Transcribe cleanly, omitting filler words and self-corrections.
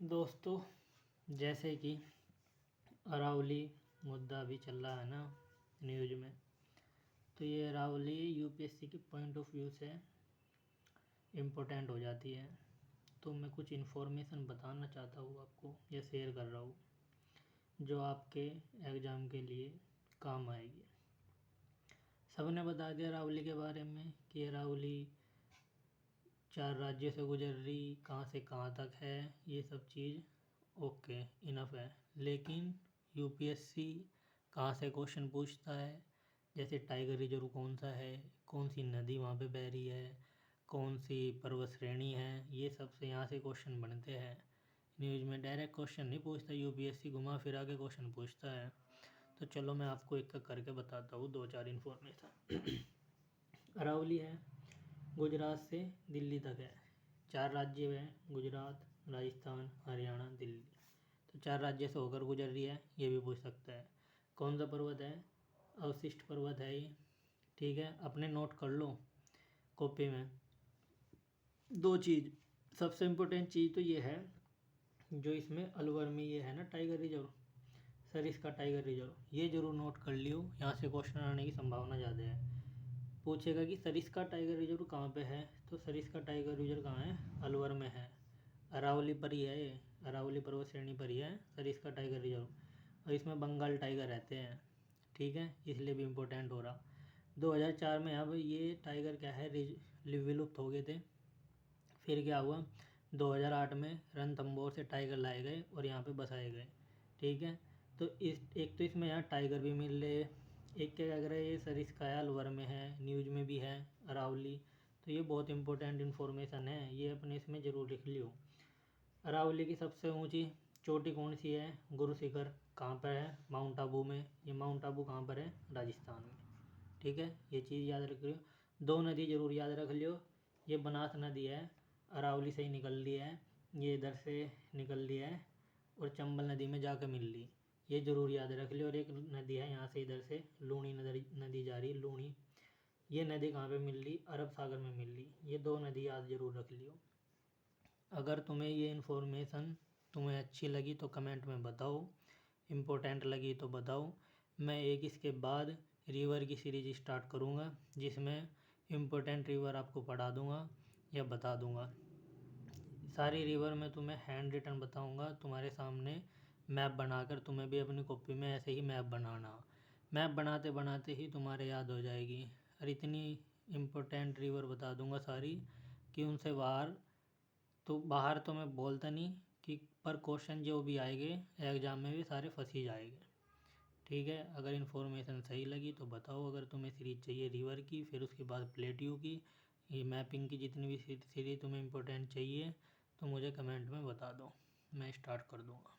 दोस्तों, जैसे कि अरावली मुद्दा अभी चल रहा है ना न्यूज़ में, तो ये अरावली यूपीएससी के पॉइंट ऑफ व्यू से इम्पोर्टेंट हो जाती है। तो मैं कुछ इन्फॉर्मेशन बताना चाहता हूँ आपको या शेयर कर रहा हूँ जो आपके एग्ज़ाम के लिए काम आएगी। सबने बता दिया अरावली के बारे में कि अरावली 4 राज्यों से गुजर रही, कहाँ से कहाँ तक है, ये सब चीज़ ओके इनफ है। लेकिन यूपीएससी कहाँ से क्वेश्चन पूछता है, जैसे टाइगर रिजर्व कौन सा है, कौन सी नदी वहाँ पे बह रही है, कौन सी पर्वत श्रेणी है, ये सब से यहाँ से क्वेश्चन बनते हैं। न्यूज़ में डायरेक्ट क्वेश्चन नहीं पूछता, यूपीएससी घुमा फिरा के क्वेश्चन पूछता है। तो चलो मैं आपको एक एक करके बताता हूँ 2-4 इन्फॉर्मेशन। अरावली है, गुजरात से दिल्ली तक है। 4 राज्य हैं, गुजरात, राजस्थान, हरियाणा, दिल्ली। तो 4 राज्य से होकर गुजर रही है, ये भी पूछ सकता है। कौन सा पर्वत है? अवशिष्ट पर्वत है ये। ठीक है, अपने नोट कर लो कॉपी में। 2 चीज़, सबसे इम्पोर्टेंट चीज़ तो ये है जो इसमें अलवर में ये है ना tiger reserve, Sariska tiger reserve, ये जरूर नोट कर लियो, यहाँ से क्वेश्चन आने की संभावना ज़्यादा है। पूछेगा कि सरिस्का टाइगर रिजर्व कहाँ पे है, तो सरिस्का टाइगर रिजर्व कहाँ है? अलवर में है। अरावली पर ही है ये, अरावली पर्वत श्रेणी पर ही है सरिस्का टाइगर रिजर्व, और इसमें बंगाल टाइगर रहते हैं। ठीक है, इसलिए भी इम्पोर्टेंट हो रहा। 2004 में अब ये टाइगर क्या है विलुप्त हो गए थे। फिर क्या हुआ, 2008 में रणथंभौर से टाइगर लाए गए और यहाँ पे बसाए गए। ठीक है, तो इस एक तो इसमें यहाँ टाइगर भी मिल रहे, एक क्या कह रहे हैं, ये सरिस्का अलवर में है, न्यूज़ में भी है अरावली। तो ये बहुत इंपॉर्टेंट इन्फॉर्मेशन है, ये अपने इसमें ज़रूर लिख लियो। अरावली की सबसे ऊंची चोटी कौन सी है? गुरु शिखर। कहाँ पर है? माउंट आबू में। ये माउंट आबू कहाँ पर है? राजस्थान में। ठीक है, ये चीज़ याद रख लियो। 2 नदी ज़रूर याद रख लियो। ये बनास नदी है, अरावली से ही निकल रही है, ये इधर से निकल रही है और चंबल नदी में जाकर मिल रही, ये ज़रूर याद रख लियो। और एक नदी है यहाँ से इधर से लूणी नदी जा रही, लूणी। ये नदी कहाँ पे मिल रही? अरब सागर में मिल रही। ये 2 नदी याद ज़रूर रख लियो। अगर तुम्हें ये इन्फॉर्मेशन तुम्हें अच्छी लगी तो कमेंट में बताओ, इम्पोर्टेंट लगी तो बताओ। मैं एक इसके बाद रिवर की सीरीज स्टार्ट करूँगा जिसमें इम्पोर्टेंट रिवर आपको पढ़ा दूँगा या बता दूँगा। सारी रिवर में तुम्हें हैंड रिटन बताऊँगा तुम्हारे सामने, मैप बनाकर। तुम्हें भी अपनी कॉपी में ऐसे ही मैप बनाना। मैप बनाते बनाते ही तुम्हारे याद हो जाएगी। और इतनी इम्पोर्टेंट रिवर बता दूँगा सारी कि उनसे बाहर तो मैं बोलता नहीं कि, पर क्वेश्चन जो भी आएंगे एग्ज़ाम में भी सारे फंस ही जाएंगे। ठीक है, अगर इन्फॉर्मेशन सही लगी तो बताओ। अगर तुम्हें सीरीज चाहिए रिवर की, फिर उसके बाद प्लेट्यू की, ये मैपिंग की जितनी भी सीरीज तुम्हें इम्पोर्टेंट चाहिए तो मुझे कमेंट में बता दो, मैं स्टार्ट कर दूँगा।